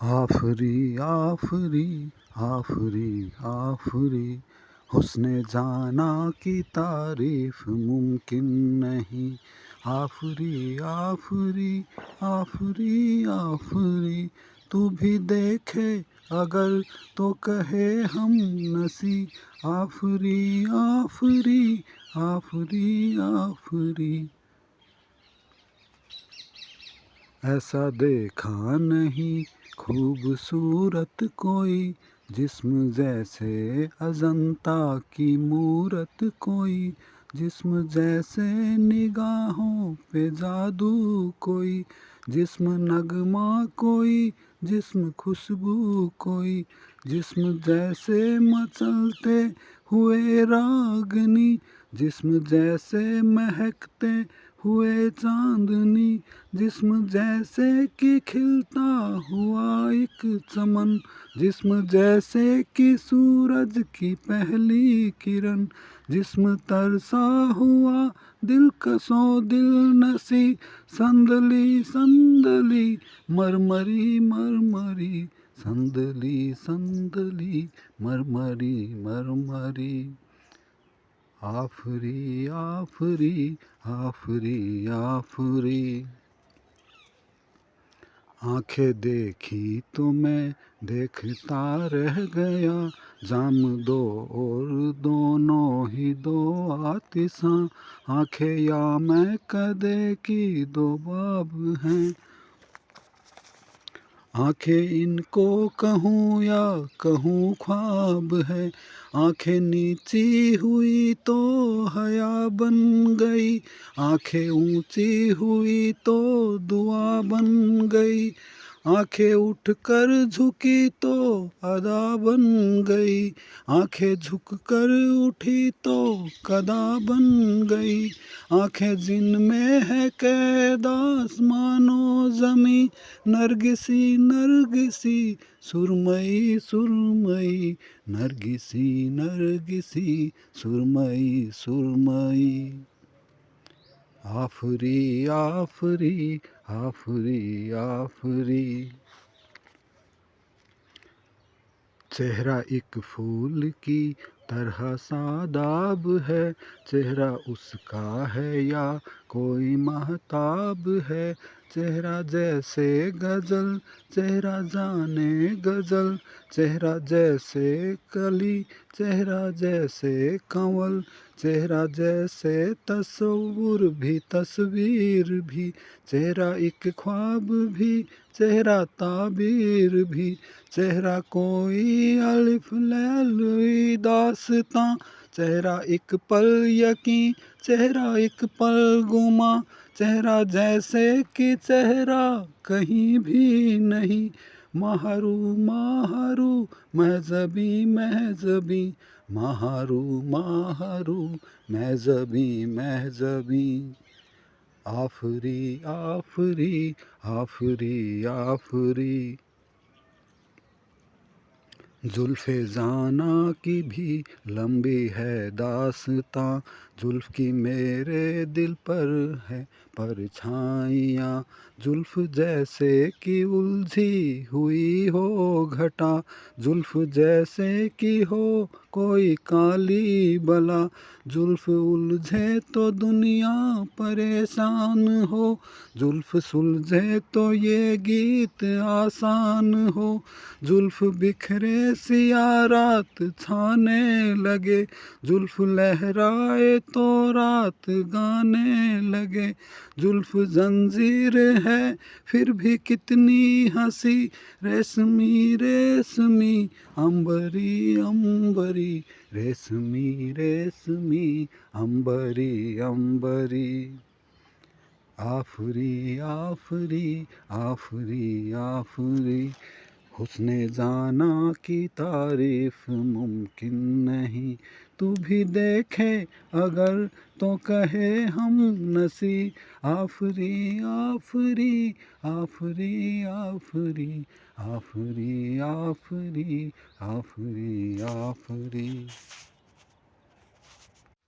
आफरी आफरी आफरी आफरी, हुस्ने जाना की तारीफ मुमकिन नहीं। आफरी आफरी आफरी आफरी, तू भी देखे अगर तो कहे हम नसी। आफरी आफरी आफरी आफरी, ऐसा देखा नहीं खूबसूरत कोई, जिस्म जैसे अजंता की मूरत कोई। जिस्म जैसे निगाहों पे जादू कोई, जिस्म नगमा कोई, जिस्म खुशबू कोई। जिस्म जैसे मचलते हुए रागनी, जिस्म जैसे महकते हुए चांदनी। जिस्म जैसे कि खिलता हुआ एक चमन, जिस्म जैसे कि सूरज की पहली किरण। जिस्म तरसा हुआ दिलकशो दिल नसी, संदली संदली मरमरी मरमरी, संदली संदली मरमरी मरमरी। आफरी आफरी आफरी आफरी, आंखें देखी तो मैं देखता रह गया। जाम दो और दोनों ही दो आतिशां, आंखें या मैं कदे की दो बाब हैं। आंखें इनको कहूँ या कहूँ ख्वाब है। आंखें नीची हुई तो हया बन गई, आंखें ऊंची हुई तो दुआ बन गई। आंखें उठकर झुकी तो अदा बन गई, आंखें झुककर उठी तो कदा बन गई। आंखें जिनमें है कैद आसमानो ज़मीं, नरगिसी नरगिसी सुरमई सुरमई, नरगिसी नरगिसी सुरमई सुरमई। आफरी आफरी आफरी आफरी, चेहरा एक फूल की तरह सादाब है। चेहरा उसका है या कोई महताब है। चेहरा जैसे गजल चेहरा जाने गजल, चेहरा जैसे कली चेहरा जैसे कंवल। चेहरा जैसे तस्वुर भी तस्वीर भी, चेहरा एक ख्वाब भी चेहरा ताबीर भी। चेहरा कोई अलिफ लैलुई दास्तां, चेहरा एक पल यकीन चेहरा एक पल गुमा। चेहरा जैसे कि चेहरा कहीं भी नहीं। माहरू माहरू महजबी महजबी, माहरू माहरू महजबी महजबी। आफरी आफरी आफरी आफरी, जुल्फ़े ज़ाना की भी लंबी है दास्तां, जुल्फ़ की मेरे दिल पर है परछाइयाँ। जुल्फ़ जैसे कि उलझी हुई हो घटा, जुल्फ़ जैसे कि हो कोई काली बला। जुल्फ़ उलझे तो दुनिया परेशान हो, जुल्फ़ सुलझे तो ये गीत आसान हो। जुल्फ़ बिखरे सिया रात छाने लगे, जुल्फ़ लहराए तो रात गाने लगे। जुल्फ़ जंजीर है फिर भी कितनी हंसी, रेशमी रेशमी अंबरी अंबरी, रेशमी रेशमी अंबरी अंबरी। आफरी आफरी आफरी आफरी, हुस्ने जाना की तारीफ मुमकिन नहीं। तू भी देखे अगर तो कहे हम नसी। आफरी आफरी आफरी आफरी आफरी आफरी आफरी आफरी।